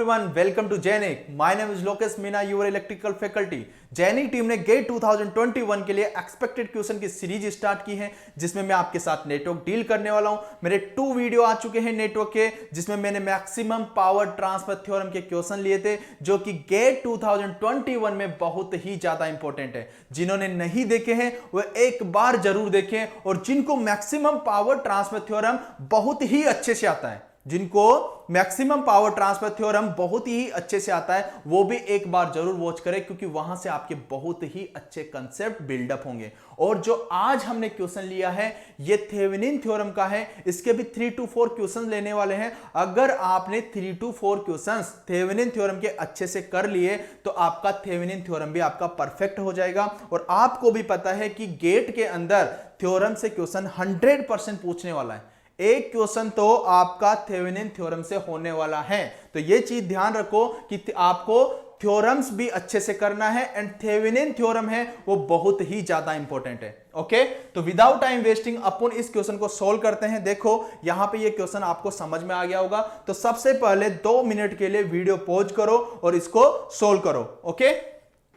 everyone, welcome to Jainik. My name is Lokesh Meena, your electrical faculty. जैनिक team ने gate 2021 के लिए expected question की series start की है जिसमें मैं आपके साथ नेटवर्क डील करने वाला हूं। मेरे 2 वीडियो आ चुके हैं नेटवर्क के जिसमें मैंने मैक्सिमम पावर ट्रांसफर थ्योरम के क्वेश्चन लिए थे जो कि गेट 2021 में बहुत ही ज्यादा इंपॉर्टेंट है। जिन्होंने नहीं देखे हैं वो एक बार जरूर देखें, और जिनको मैक्सिमम पावर ट्रांसफर थ्योरम बहुत ही अच्छे से आता है, जिनको मैक्सिमम पावर ट्रांसफर थ्योरम बहुत ही अच्छे से आता है, वो भी एक बार जरूर वॉच करें क्योंकि वहां से आपके बहुत ही अच्छे कंसेप्ट बिल्डअप होंगे। और जो आज हमने क्वेश्चन लिया है ये थेवेनिन थ्योरम का है। इसके भी 3 to 4 क्वेश्चन लेने वाले हैं। अगर आपने 3 to 4 क्वेश्चन थेवेनिन थ्योरम के अच्छे से कर लिए तो आपका थेवेनिन थ्योरम भी आपका परफेक्ट हो जाएगा। और आपको भी पता है कि गेट के अंदर थ्योरम से क्वेश्चन 100% पूछने वाला है। एक क्वेश्चन तो आपका थेवेनिन थ्योरम से होने वाला है, तो ये चीज ध्यान रखो कि आपको थ्योरम्स भी अच्छे से करना है एंड थेवेनिन थ्योरम है वो बहुत ही ज्यादा इंपॉर्टेंट है। ओके, तो विदाउट टाइम वेस्टिंग अपन इस क्वेश्चन को सोल्व करते हैं। देखो यहां पे ये क्वेश्चन आपको समझ में आ गया होगा, तो सबसे पहले 2 मिनट के लिए वीडियो पॉज करो और इसको सोल्व करो। ओके,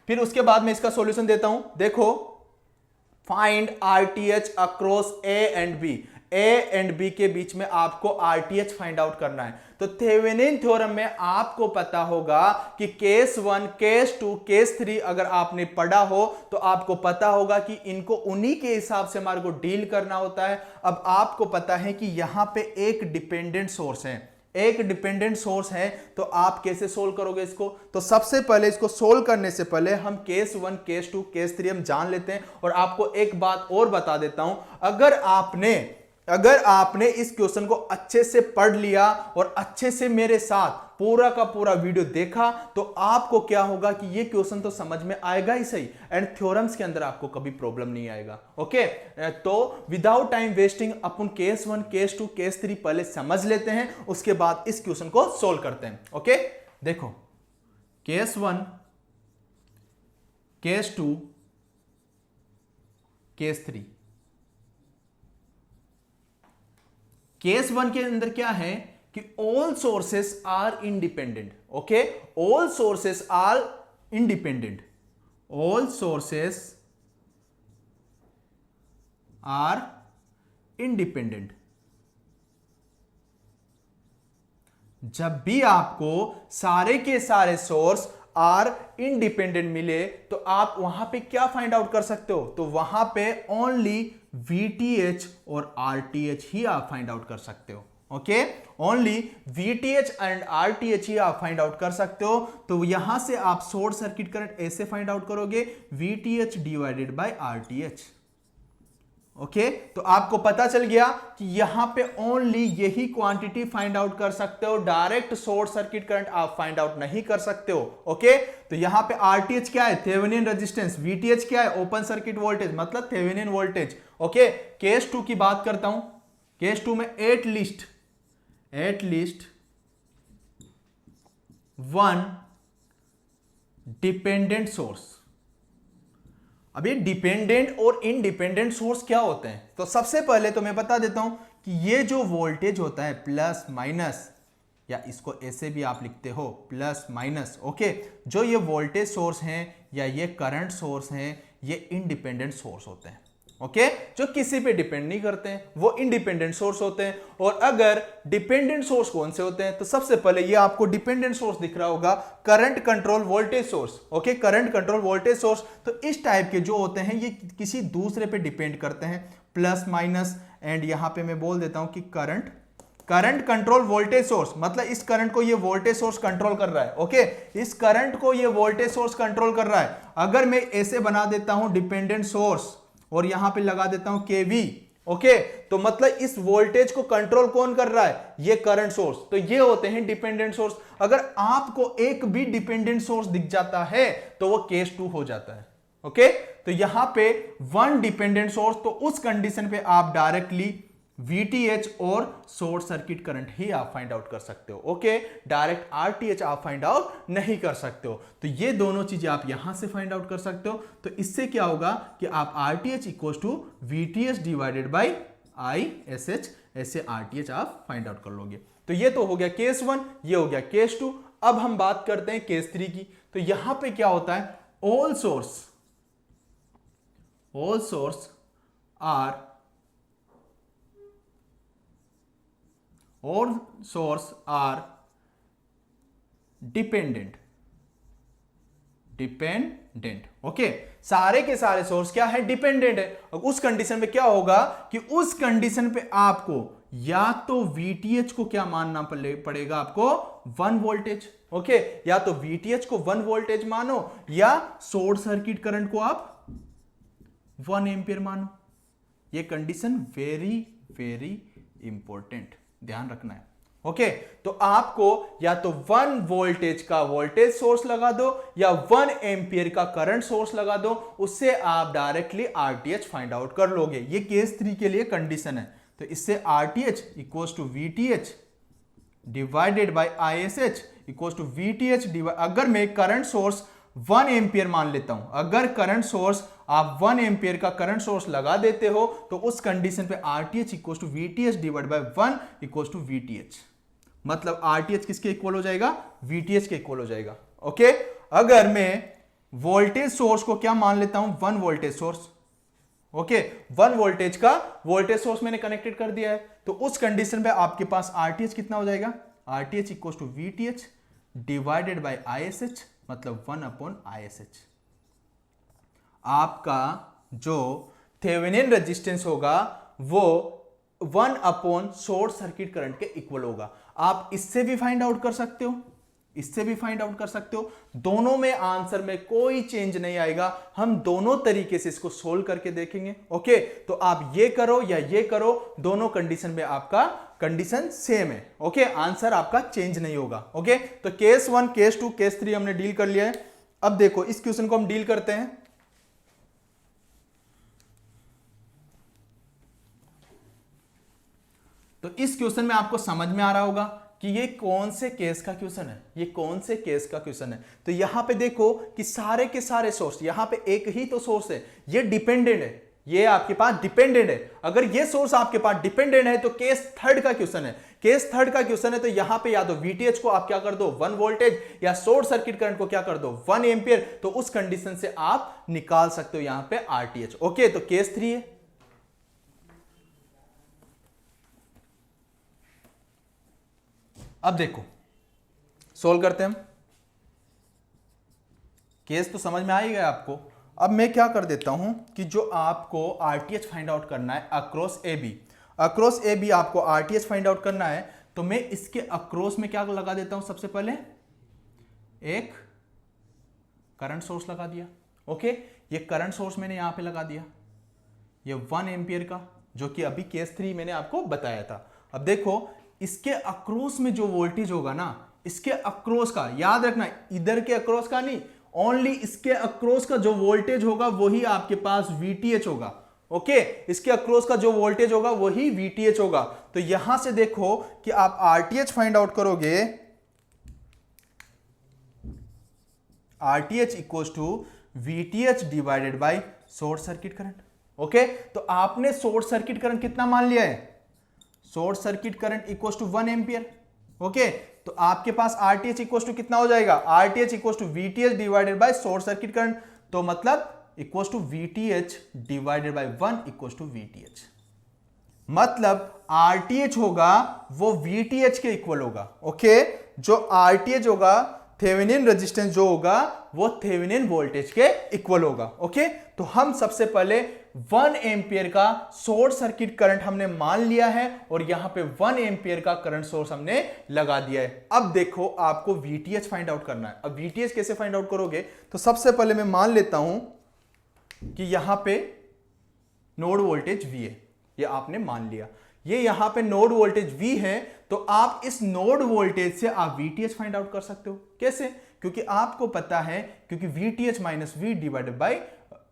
फिर उसके बाद में इसका सॉल्यूशन देता हूं। देखो, find RTH across A and B. A and B के बीच में आपको आरटीएच फाइंड आउट करना है। तो थेवेनिन थ्योरम में आपको पता होगा कि केस 1, केस 2, केस 3 अगर आपने पढ़ा हो तो आपको पता होगा कि इनको उन्हीं के हिसाब से हमारे को डील करना होता है। अब आपको पता है कि यहां पे एक डिपेंडेंट सोर्स है, एक डिपेंडेंट सोर्स है, तो आप कैसे सोल्व करोगे इसको? तो सबसे पहले इसको सोल्व करने से पहले हम केस 1, केस 2, केस 3 हम जान लेते हैं। और आपको एक बात और बता देता हूं, अगर आपने इस क्वेश्चन को अच्छे से पढ़ लिया और अच्छे से मेरे साथ पूरा का पूरा वीडियो देखा तो आपको क्या होगा कि ये क्वेश्चन तो समझ में आएगा ही सही, एंड थ्योरम्स के अंदर आपको कभी प्रॉब्लम नहीं आएगा। ओके, तो विदाउट टाइम वेस्टिंग अपन केस 1, केस 2, केस 3 पहले समझ लेते हैं, उसके बाद इस क्वेश्चन को सोल्व करते हैं। ओके, देखो, केस 1, केस 2, केस 3। केस 1 के अंदर क्या है कि all sources are independent. Okay, all sources are independent, all sources are independent. जब भी आपको सारे के सारे सोर्स आर इंडिपेंडेंट मिले तो आप वहां पे क्या फाइंड आउट कर सकते हो? तो वहां पे ओनली VTH और RTH ही आप फाइंड आउट कर सकते हो। Okay, only VTH and RTH ही आप फाइंड आउट कर सकते हो। तो यहां से आप शॉर्ट सर्किट करंट ऐसे फाइंड आउट करोगे, VTH divided bye RTH। Okay, तो आपको पता चल गया कि यहां पे ओनली यही क्वांटिटी फाइंड आउट कर सकते हो, डायरेक्ट शॉर्ट सर्किट करंट आप फाइंड आउट नहीं कर सकते हो। ओके, तो यहां पे RTH क्या है? Thevenin resistance. VTH क्या है? ओपन सर्किट वोल्टेज, मतलब थेवेनिन वोल्टेज। ओके, केस 2 की बात करता हूं। केस 2 में एटलीस्ट 1 डिपेंडेंट सोर्स। अब ये डिपेंडेंट और इंडिपेंडेंट सोर्स क्या होते हैं? तो सबसे पहले तो मैं बता देता हूं कि ये जो वोल्टेज होता है प्लस माइनस, या इसको ऐसे भी आप लिखते हो प्लस माइनस। ओके, जो ये वोल्टेज सोर्स हैं या ये करंट सोर्स हैं, ये इंडिपेंडेंट सोर्स होते हैं। ओके, जो किसी पे डिपेंड नहीं करते हैं वो इंडिपेंडेंट सोर्स होते हैं। और अगर डिपेंडेंट सोर्स कौन से होते हैं? तो सबसे पहले ये आपको डिपेंडेंट सोर्स दिख रहा होगा, current control voltage source. Okay, current control voltage source. तो इस टाइप के जो होते हैं ये किसी दूसरे पे डिपेंड करते हैं, प्लस माइनस। एंड यहां पे मैं बोल देता हूं कि करंट कंट्रोल वोल्टेज सोर्स, मतलब इस करंट को ये वोल्टेज सोर्स कंट्रोल कर रहा है। ओके, इस करंट को ये वोल्टेज सोर्स कंट्रोल कर रहा है। अगर मैं ऐसे बना देता हूं डिपेंडेंट सोर्स और यहां पे लगा देता हूं केवी, ओके, तो मतलब इस वोल्टेज को कंट्रोल कौन कर रहा है? ये करंट सोर्स। तो ये होते हैं डिपेंडेंट सोर्स। अगर आपको एक भी डिपेंडेंट सोर्स दिख जाता है तो वो केस 2 हो जाता है। ओके, तो यहां पे 1 डिपेंडेंट सोर्स, तो उस कंडीशन पे आप डायरेक्टली VTH और शॉर्ट सर्किट करंट ही आप फाइंड आउट कर सकते हो। ओके, डायरेक्ट RTH आप फाइंड आउट नहीं कर सकते हो। तो ये दोनों चीजें आप यहां से फाइंड आउट कर सकते हो। तो इससे क्या होगा कि आप RTH equal to VTH divided by ISH, ऐसे RTH आप फाइंड आउट कर लोगे। तो ये तो हो गया केस 1, ये हो गया केस 2। अब हम बात करते हैं केस 3 की। तो यहां पे क्या होता है, all source are dependent. Okay, सारे के सारे सोर्स क्या है, डिपेंडेंट है। और उस कंडीशन में क्या होगा कि उस कंडीशन पे आपको या तो VTH को क्या मानना पड़ेगा, आपको 1 वोल्टेज। ओके, या तो VTH को 1 वोल्टेज मानो या शॉर्ट सर्किट करंट को आप 1 एम्पियर मानो। ये कंडीशन वेरी वेरी इंपॉर्टेंट, ध्यान रखना है। ओके, तो आपको या तो 1 वोल्टेज का वोल्टेज सोर्स लगा दो या 1 एम्पियर का करंट सोर्स लगा दो, उससे आप डायरेक्टली RTH फाइंड आउट कर लोगे। ये केस 3 के लिए कंडीशन है। तो इससे RTH equals to VTH divided by ISH equals to VTH अगर मैं करंट सोर्स 1 एम्पियर मान लेता हूं, अगर करंट सोर्स आप 1 एम्पियर का करंट सोर्स लगा देते हो तो उस कंडीशन पे RTH equals to VTH divide by 1 equals to VTH। मतलब RTH किसके इक्वल हो जाएगा, VTH के इक्वल हो जाएगा। ओके, अगर मैं वोल्टेज सोर्स को क्या मान लेता हूं, 1 वोल्टेज सोर्स। ओके, 1 वोल्टेज का वोल्टेज सोर्स मैंने कनेक्टेड कर दिया है, तो उस कंडीशन पे आपके पास RTH कितना हो जाएगा, RTH equals to VTH divided by ISH, मतलब 1 अपॉन ISH। आपका जो थेवेनिन रेजिस्टेंस होगा वो 1 अपॉन शॉर्ट सर्किट करंट के इक्वल होगा। आप इससे भी फाइंड आउट कर सकते हो, इससे भी फाइंड आउट कर सकते हो। दोनों में आंसर में कोई चेंज नहीं आएगा। हम दोनों तरीके से इसको सोल्व करके देखेंगे। ओके, तो आप ये करो या ये करो, दोनों कंडीशन में आपका कंडीशन सेम है। ओके, आंसर आपका चेंज नहीं होगा। ओके, तो केस 1, केस 2, केस 3 हमने डील कर लिया है। अब देखो इस क्वेश्चन को हम डील करते हैं। तो इस क्वेश्चन में आपको समझ में आ रहा होगा कि ये कौन से केस का क्वेश्चन है, ये कौन से केस का क्वेश्चन है। तो यहां पे देखो कि सारे के सारे सोर्स, यहां पे एक ही तो सोर्स है, ये डिपेंडेंट है, ये आपके पास डिपेंडेंट है। अगर ये सोर्स आपके पास डिपेंडेंट है तो केस 3 का क्वेश्चन है। केस 3 का क्वेश्चन है तो यहां पे या तो VTH को आप क्या कर दो 1 वोल्टेज या शॉर्ट सर्किट करंट को क्या कर दो 1 एम्पियर, तो उस कंडीशन से आप निकाल सकते हो यहां पे RTH। ओके, तो केस 3 है। अब देखो सोल्व करते हैं हम। केस तो समझ में आ ही गया आपको। अब मैं क्या कर देता हूं कि जो आपको RTH फाइंड आउट करना है अक्रॉस ए बी आपको RTH फाइंड आउट करना है, तो मैं इसके अक्रॉस में क्या लगा देता हूं, सबसे पहले एक करंट सोर्स लगा दिया। ओके, ये करंट सोर्स मैंने यहां पे लगा दिया, ये 1 एम्पियर का, जो कि अभी केस 3 मैंने आपको बताया था। अब देखो इसके अक्रॉस में जो वोल्टेज होगा ना, इसके अक्रॉस का याद रखना, इधर के अक्रॉस का नहीं, ओनली इसके अक्रॉस का जो वोल्टेज होगा वही आपके पास VTH होगा। ओके, इसके अक्रॉस का जो वोल्टेज होगा वही VTH होगा। तो यहां से देखो कि आप RTH फाइंड आउट करोगे, RTH equals to VTH divided by short circuit current. Okay, तो आपने शॉर्ट सर्किट करंट कितना मान लिया है, short circuit current equals to 1 ampere. Okay, तो आपके पास RTH इक्वल्स टू कितना हो जाएगा, RTH equals to VTH divided by short circuit current, तो मतलब equals to VTH divided by 1 equals to VTH। मतलब RTH होगा वो VTH के इक्वल होगा। ओके, जो RTH होगा, थेवेनिन रेजिस्टेंस जो होगा वो थेवेनिन वोल्टेज के इक्वल होगा। ओके, तो हम सबसे पहले 1 एम्पियर का शॉर्ट सर्किट करंट हमने मान लिया है और यहां पे 1 एम्पियर का करंट सोर्स हमने लगा दिया है। अब देखो आपको VTH फाइंड आउट करना है। अब VTH कैसे फाइंड आउट करोगे, तो सबसे पहले मैं मान लेता हूं कि यहां पे नोड वोल्टेज V है, ये आपने मान लिया, ये यहां पे नोड वोल्टेज V है, तो आप इस नोड वोल्टेज से आप VTH फाइंड आउट कर सकते हो। कैसे, क्योंकि आपको पता है, क्योंकि VTH minus V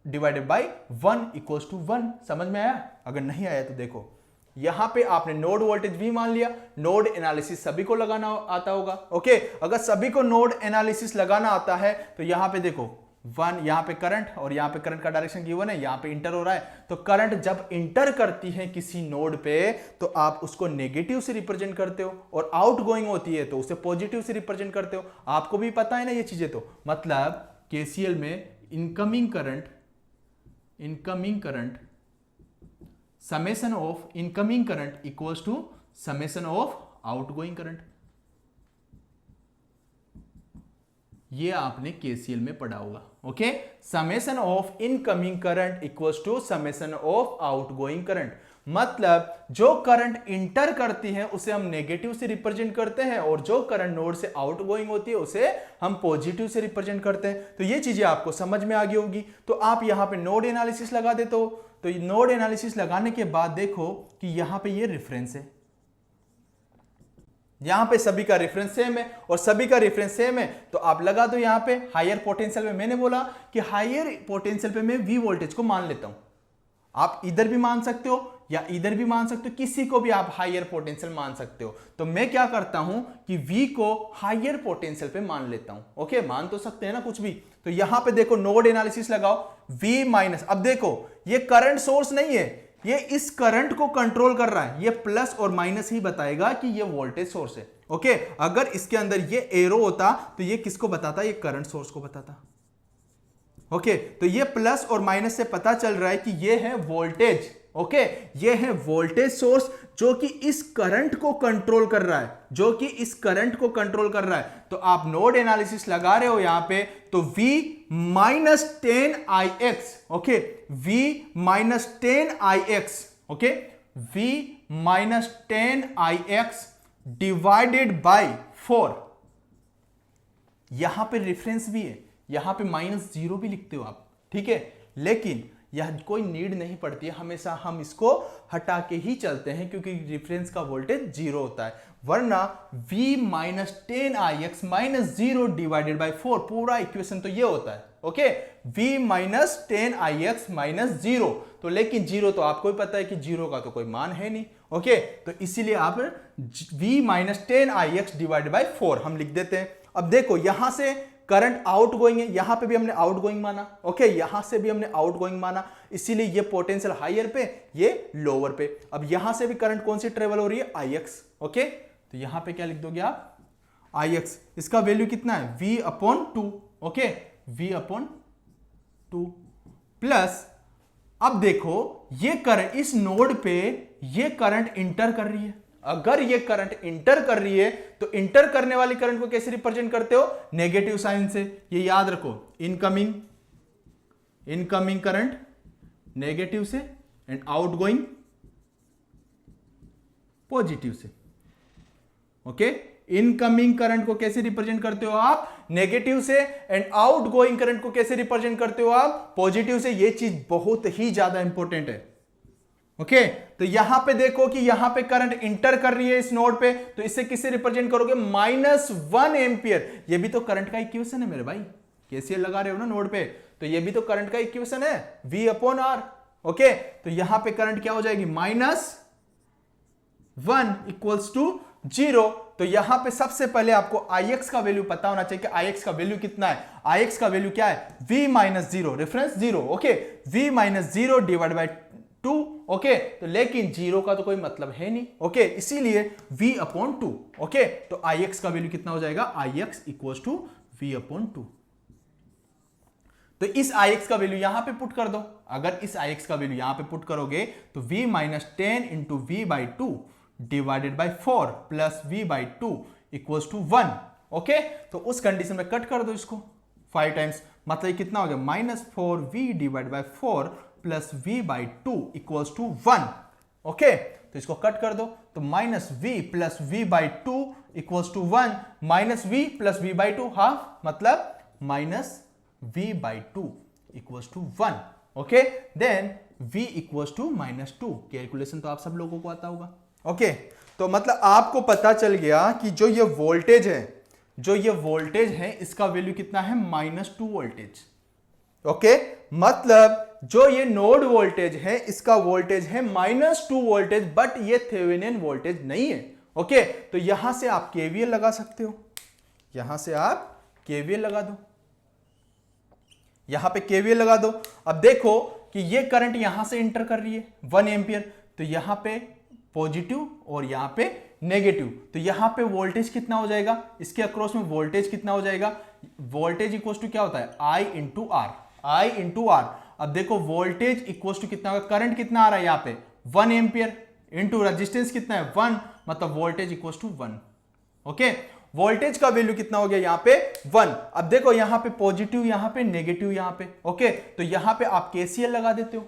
divided by 1 equals to 1। समझ में आया? अगर नहीं आया तो देखो, यहां पे आपने नोड वोल्टेज V मान लिया। नोड एनालिसिस सभी को लगाना आता होगा। ओके, अगर सभी को नोड एनालिसिस लगाना आता है तो यहां पे देखो वन, यहां पे करंट और यहां पे करंट का डायरेक्शन गिवन है, यहां पे इंटर हो रहा है। तो करंट जब इंटर करती है किसी नोड पे तो आप उसको नेगेटिव से रिप्रेजेंट करते हो, और आउट गोइंग होती है तो उसे पॉजिटिव से रिप्रेजेंट करते हो। आपको भी पता है ना ये चीजें। तो मतलब केसीएल में incoming current summation of incoming current equals to summation of outgoing current. ये आपने केसीएल में पढ़ा होगा। Okay, summation of incoming current equals to summation of outgoing current. मतलब जो करंट इंटर करती है उसे हम नेगेटिव से रिप्रेजेंट करते हैं, और जो करंट नोड से आउटगोइंग होती है उसे हम पॉजिटिव से रिप्रेजेंट करते हैं। तो ये चीजें आपको समझ में आ गई होगी। तो आप यहां पे नोड एनालिसिस लगा देते हो। तो नोड एनालिसिस लगाने के बाद देखो कि यहां पे ये रेफरेंस है, यहां पे सभी का रेफरेंस सेम है, और सभी का रेफरेंस सेम है तो आप लगा दो यहां पे हायर पोटेंशियल में। मैंने बोला कि हायर पोटेंशियल पे मैं वी वोल्टेज को मान लेता हूं। आप इधर भी मान सकते हो या इधर भी मान सकते हो, किसी को भी आप हायर पोटेंशियल मान सकते हो। तो मैं क्या करता हूं कि V को हायर पोटेंशियल पे मान लेता हूं। ओके, मान तो सकते हैं ना कुछ भी। तो यहां पे देखो नोड एनालिसिस लगाओ, V माइनस, अब देखो ये करंट सोर्स नहीं है, ये इस करंट को कंट्रोल कर रहा है। ये प्लस और माइनस ही बताएगा कि ये वोल्टेज सोर्स है। ओके, अगर इसके अंदर ये एरो होता तो ये किसको बताता? ये करंट सोर्स को बताता। ओके, तो ये प्लस और माइनस से पता चल रहा है कि ये है वोल्टेज। ओके, ये है वोल्टेज सोर्स जो कि इस करंट को कंट्रोल कर रहा है, जो कि इस करंट को कंट्रोल कर रहा है। तो आप नोड एनालिसिस लगा रहे हो यहां पे, तो V minus 10ix, okay, V minus 10ix, okay, V minus 10ix divided by 4। यहां पे रेफरेंस भी है, यहां पे -0 भी लिखते हो आप, ठीक है, लेकिन यह कोई नीड नहीं पड़ती है। हमेशा हम इसको हटा के ही चलते हैं क्योंकि रेफरेंस का वोल्टेज 0 होता है। वरना V minus 10ix minus 0 divided by 4, पूरा इक्वेशन तो ये होता है। Okay, V minus 10ix minus 0, तो लेकिन 0 तो आपको भी पता है कि 0 का तो कोई मान है नहीं। ओके, तो इसीलिए आप V minus 10ix divided by 4 हम लिख देते हैं। अब देखो यहां से करंट आउट गोइंग है, यहां पे भी हमने आउट गोइंग माना। ओके, यहां से भी हमने आउट गोइंग माना, इसीलिए ये पोटेंशियल हायर पे, ये लोअर पे। अब यहां से भी करंट कौन सी ट्रेवल हो रही है? Ix। ओके, तो यहां पे क्या लिख दोगे आप? Ix। इसका वैल्यू कितना है? V/2। ओके, V/2 प्लस, अब देखो ये करंट इस नोड पे ये करंट इंटर कर रही है। अगर ये करंट इंटर कर रही है तो इंटर करने वाली करंट को कैसे रिप्रेजेंट करते हो? नेगेटिव साइन से। ये याद रखो, इनकमिंग करंट नेगेटिव से एंड आउटगोइंग पॉजिटिव से। ओके, इनकमिंग करंट को कैसे रिप्रेजेंट करते हो आप? नेगेटिव से, एंड आउटगोइंग करंट को कैसे रिप्रेजेंट करते हो आप? पॉजिटिव से। ये चीज बहुत ही ज्यादा इंपॉर्टेंट है। ओके, तो यहां पे देखो कि यहां पे करंट इंटर कर रही है इस नोड पे, तो इसे किससे रिप्रेजेंट करोगे? -1 एम्पियर। ये भी तो करंट का इक्वेशन है मेरे भाई, केसीएल लगा रहे हो ना नोड पे, तो ये भी तो करंट का इक्वेशन है, V/R। ओके, तो यहां पे करंट क्या हो जाएगी? -1 इक्वल्स टू 0। तो यहां पे सबसे पहले आपको Ix का वैल्यू पता होना चाहिए कि Ix का वैल्यू कितना है। Ix का वैल्यू क्या है? V-0, reference 0। Okay, V-0 divide by 2। Okay, तो लेकिन 0 का तो कोई मतलब है नहीं। ओके, इसीलिए V/2। ओके, तो Ix का वैल्यू कितना हो जाएगा? Ix equals to V/2। तो इस Ix का वैल्यू यहां पे पुट कर दो। अगर इस Ix का वैल्यू यहां पे पुट करोगे तो V-10 into V/2 divided by 4 plus V/2 equals to 1। Okay, तो उस कंडीशन में कट कर दो इसको 5 टाइम्स, मतलब कितना हो गया? -4V divide by 4 plus V/2 equals to 1। Okay, तो इसको कट कर दो, तो -V plus V/2 equals to 1, -V plus V/2 half, मतलब -V/2 equals to 1। Okay, then V equals to -2। Calculation तो आप सब लोगों को आता होगा। ओके, तो मतलब आपको पता चल गया कि जो ये वोल्टेज है, इसका वैल्यू कितना है? -2 वोल्टेज। ओके, मतलब जो ये नोड वोल्टेज है इसका वोल्टेज है -2 वोल्टेज, बट ये थेवेनिन वोल्टेज नहीं है। ओके, तो यहां से आप केवीएल लगा सकते हो, यहां से आप केवीएल लगा दो। यहां पे केवीएल लगा दो। अब देखो कि ये करंट यहां से इंटर कर रही है 1 एम्पियर, तो यहां पे पॉजिटिव और यहां पे नेगेटिव, तो यहां पे वोल्टेज कितना हो जाएगा, इसके अक्रॉस में वोल्टेज कितना हो जाएगा, वोल्टेज इक्वल टू क्या होता है I into R, I into R. अब देखो वोल्टेज इक्वल टू कितना होगा, करंट कितना आ रहा है यहां पे 1 एम्पियर इंटू रेजिस्टेंस कितना है 1, मतलब voltage equal to 1। Okay, voltage का वैल्यू कितना हो गया यहां पे 1। अब देखो यहां पे पॉजिटिव, यहां पे नेगेटिव, यहां पे ओके, तो यहां पे आप केसीएल लगा देते हो,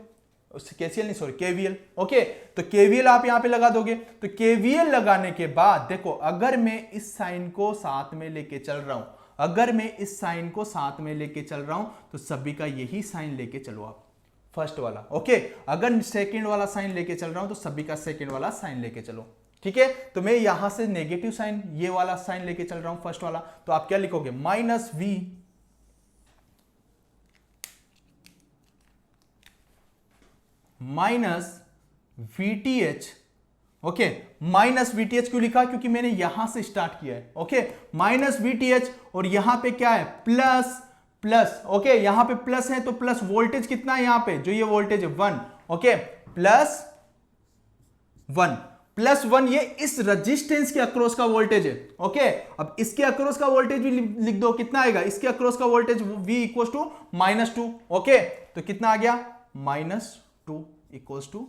केसीएल नहीं सॉरी केवीएल। ओके, तो केवीएल आप यहां पे लगा दोगे, तो केवीएल लगाने के बाद देखो अगर मैं इस साइन को साथ में लेके चल रहा हूं, अगर मैं इस साइन को साथ में लेके चल रहा हूं तो सभी का यही साइन लेके चलो आप, फर्स्ट वाला। ओके, अगर सेकंड वाला साइन लेके चल रहा हूं तो सभी का सेकंड वाला साइन लेके चलो, ठीक है। तो मैं यहां से नेगेटिव साइन, ये वाला साइन लेके चल रहा हूं फर्स्ट वाला, तो आप क्या लिखोगे minus V minus VTH. Okay, minus VTH क्यों लिखा, क्योंकि मैंने यहां से स्टार्ट किया है। ओके, माइनस वीटीएच और यहां पे क्या है प्लस प्लस। ओके, यहां पे प्लस है तो प्लस वोल्टेज कितना है यहां पे, जो ये वोल्टेज है 1। ओके, प्लस 1, प्लस 1 ये इस रेजिस्टेंस के अक्रॉस का वोल्टेज है। ओके, अब इसके अक्रॉस का वोल्टेज भी लिख दो, कितना आएगा, इसके अक्रॉस का voltage V equal to -2। Okay, तो कितना आ गया -2 इक्वल्स टू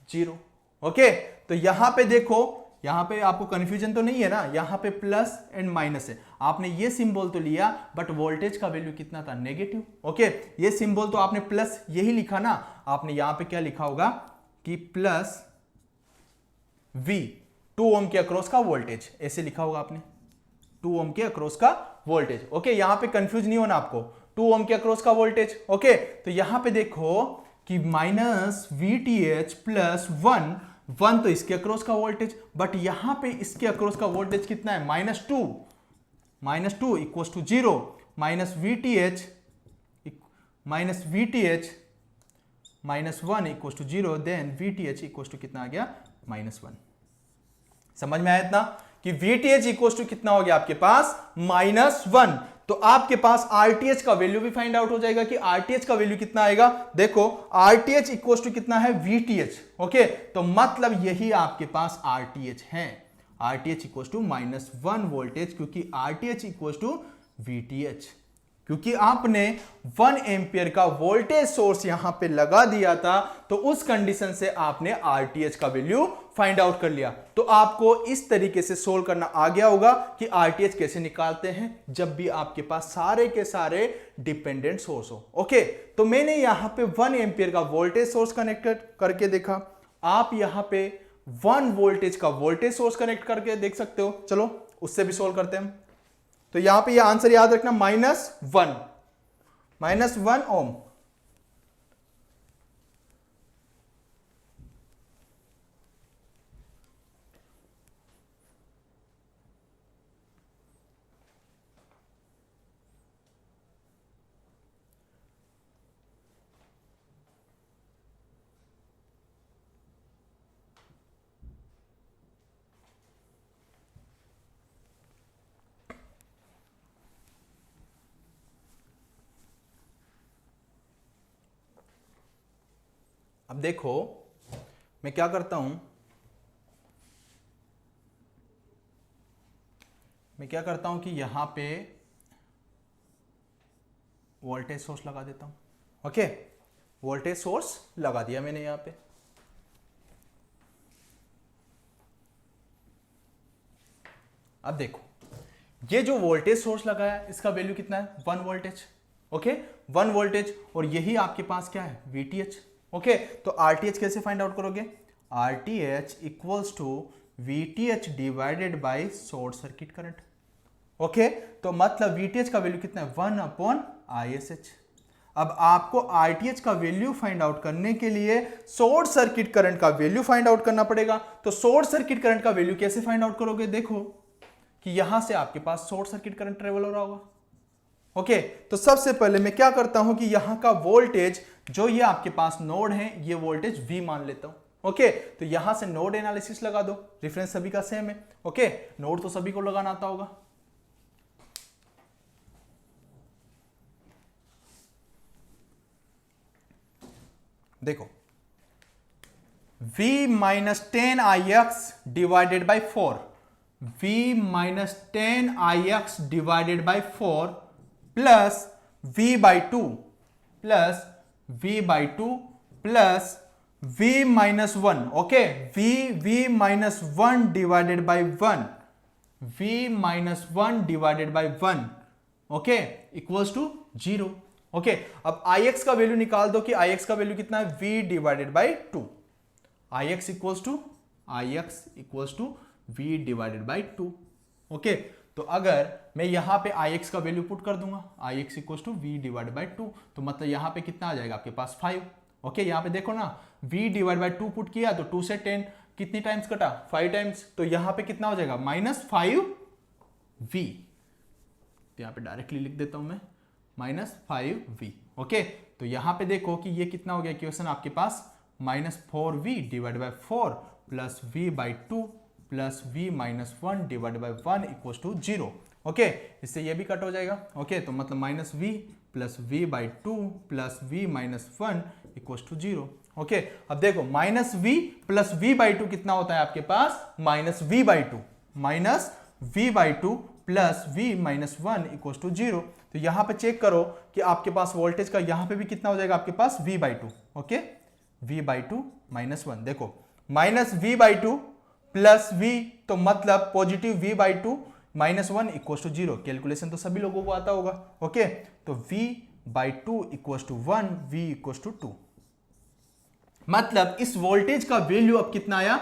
0। ओके, तो यहां पे देखो, यहां पे आपको कंफ्यूजन तो नहीं है ना, यहां पे प्लस एंड माइनस है, आपने ये सिंबल तो लिया बट वोल्टेज का वैल्यू कितना था नेगेटिव। ओके, ये सिंबल तो आपने प्लस यही लिखा ना, आपने यहां पे क्या लिखा होगा कि प्लस V 2 ओम के अक्रॉस का वोल्टेज, ऐसे लिखा होगा आपने 2 ओम के अक्रॉस का वोल्टेज। ओके, यहां पे कंफ्यूज नहीं होना आपको, 2 ओम के अक्रॉस का वोल्टेज। ओके, तो यहां पे देखो कि माइनस VTH प्लस 1 तो इसके अक्रॉस का वोल्टेज, बट यहां पे इसके अक्रॉस का वोल्टेज कितना है -2 equals to 0, minus VTH -1 equals to 0, then VTH equals to कितना आ गया -1। समझ में आया इतना कि VTH इक्वल्स टू कितना हो गया आपके पास -1। तो आपके पास RTH का वैल्यू भी फाइंड आउट हो जाएगा कि RTH का वैल्यू कितना आएगा। देखो RTH इक्वल्स टू कितना है VTH। ओके, तो मतलब यही आपके पास RTH है, RTH इक्वल्स टू -1 वोल्टेज, क्योंकि RTH इक्वल्स टू VTH, क्योंकि आपने 1 एम्पियर का वोल्टेज सोर्स यहां पे लगा दिया था, तो उस कंडीशन से आपने RTH का वैल्यू फाइंड आउट कर लिया। तो आपको इस तरीके से सोल्व करना आ गया होगा कि RTH कैसे निकालते हैं जब भी आपके पास सारे के सारे डिपेंडेंट सोर्स हो। ओके, तो मैंने यहां पे 1 एम्पियर का वोल्टेज सोर्स कनेक्ट करके देखा, आप यहां पे 1 वोल्टेज का वोल्टेज सोर्स कनेक्ट करके देख सकते हो। चलो उससे भी सोल्व करते हैं। तो यहां पे ये आंसर याद रखना -1 ओम। अब देखो मैं क्या करता हूं, कि यहां पे वोल्टेज सोर्स लगा देता हूं। ओके, वोल्टेज सोर्स लगा दिया मैंने यहां पे। अब देखो ये जो वोल्टेज सोर्स लगाया इसका वैल्यू कितना है 1 वोल्टेज। ओके, 1 वोल्टेज, और यही आपके पास क्या है VTH। ओके, तो RTH कैसे फाइंड आउट करोगे, RTH equals to VTH divided by short circuit current. Okay, तो मतलब VTH का वैल्यू कितना है 1/ISH। अब आपको RTH का वैल्यू फाइंड आउट करने के लिए शॉर्ट सर्किट करंट का वैल्यू फाइंड आउट करना पड़ेगा। तो शॉर्ट सर्किट करंट का वैल्यू कैसे फाइंड आउट करोगे, देखो कि यहां से आपके पास शॉर्ट सर्किट करंट ट्रेवल हो रहा होगा। ओके, तो सबसे पहले मैं क्या करता हूं कि यहां का वोल्टेज जो ये आपके पास नोड है, ये वोल्टेज V मान लेता हूं। ओके, तो यहां से नोड एनालिसिस लगा दो, रेफरेंस सभी का सेम है। ओके, नोड तो सभी को लगाना आता होगा। देखो v minus 10ix divided by 4, v minus 10ix divided by 4 plus v by 2 plus v by 2 plus v minus 1, okay, v minus 1 divided by 1, v minus 1 divided by 1, okay, equals to 0। Okay, अब ix का value निकाल दो कि ix का value कितना है, v divided by 2, ix equals to v divided by 2। Okay, तो अगर मैं यहां पे ix का वैल्यू पुट कर दूंगा, ix equals to v divided by 2, तो मतलब यहां पे कितना आ जाएगा आपके पास 5। ओके, यहां पे देखो ना, v डिवाइड बाई 2 पुट किया तो 2 से 10 कितनी टाइम्स कटा, 5 टाइम्स, तो यहां पे कितना हो जाएगा -5v। तो यहां पे डायरेक्टली लिख देता हूं मैं -5v। ओके, तो यहां पे देखो कि ये कितना हो गया इक्वेशन आपके पास, -4v divide by 4 plus v by 2 plus v minus 1 divide by 1 equals to 0। Okay, इससे ये भी कट हो जाएगा। ओके, तो मतलब -v plus v by 2 plus v minus 1 equals to 0। Okay, अब देखो -v प्लस v बाई 2 कितना होता है आपके पास, -v by 2, minus v by 2 plus v minus 1 equals to 0। तो यहां पे चेक करो कि आपके पास वोल्टेज का यहां पे भी कितना हो जाएगा आपके पास, v by 2। Okay, v by 2 minus 1, देखो -v बाई 2 प्लस v, तो मतलब positive v by 2 minus 1 equals to 0। Calculation तो सभी लोगों को आता होगा। ओके, तो v by 2 equals to 1, v equals to 2, मतलब इस वोल्टेज का वैल्यू अब कितना आया,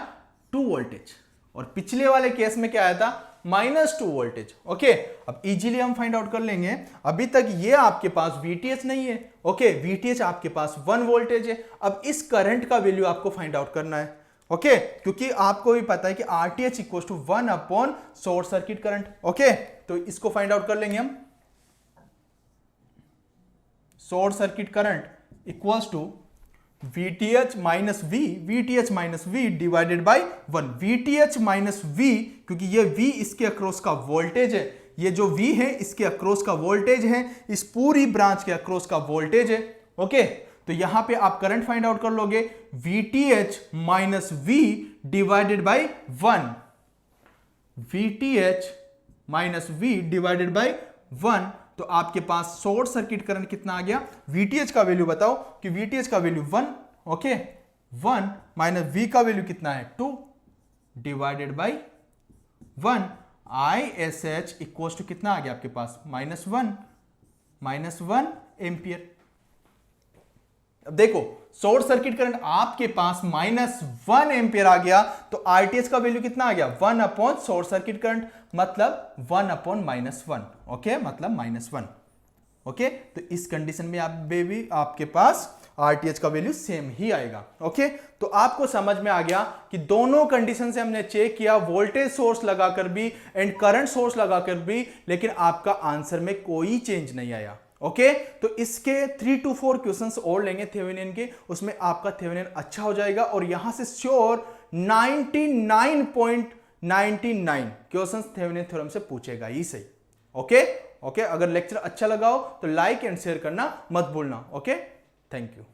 2 वोल्टेज, और पिछले वाले केस में क्या आया था, -2 वोल्टेज। ओके, अब इजीली हम फाइंड आउट कर लेंगे। अभी तक ये आपके पास VTH नहीं है। ओके, VTH आपके पास 1 वोल्टेज है। अब इस करंट का वैल्यू आपको फाइंड आउट करना है। ओके, क्योंकि आपको भी पता है कि RTH equals to 1 upon short circuit current. Okay, तो इसको फाइंड आउट कर लेंगे हम। Short circuit current equals to VTH minus V divided by 1, VTH minus V, क्योंकि ये V इसके अक्रॉस का वोल्टेज है, ये जो V है इसके अक्रॉस का वोल्टेज है, इस पूरी ब्रांच के अक्रॉस का वोल्टेज है। ओके, तो यहां पे आप करंट फाइंड आउट कर लोगे, VTH minus V divided by 1, VTH minus V divided by 1, तो आपके पास शॉर्ट सर्किट करंट कितना आ गया, VTH का वैल्यू बताओ कि VTH का वैल्यू 1। ओके, 1 माइनस V का वैल्यू कितना है, 2 divided by 1, ISH equals to कितना आ गया आपके पास, -1 एम्पियर। अब देखो शॉर्ट सर्किट करंट आपके पास -1 एम्पियर आ गया, तो RTH का वैल्यू कितना आ गया, 1 अपॉन शॉर्ट सर्किट करंट, मतलब 1 अपॉन -1। ओके, मतलब -1। ओके, तो इस कंडीशन में आप बेबी आपके पास RTH का वैल्यू सेम ही आएगा। ओके, तो आपको समझ में आ गया कि दोनों कंडीशन से हमने चेक किया, वोल्टेज सोर्स लगाकर भी एंड करंट सोर्स लगाकर भी, लेकिन आपका आंसर में कोई चेंज नहीं आया। ओके, तो इसके 3 to 4 क्वेश्चंस और लेंगे थेवेनिन के, उसमें आपका थेवेनिन अच्छा हो जाएगा, और यहां से श्योर 99.99 क्वेश्चंस थेवेनिन थ्योरम से पूछेगा ही सही। ओके, अगर लेक्चर अच्छा लगा हो तो लाइक एंड शेयर करना मत भूलना। Okay, thank you.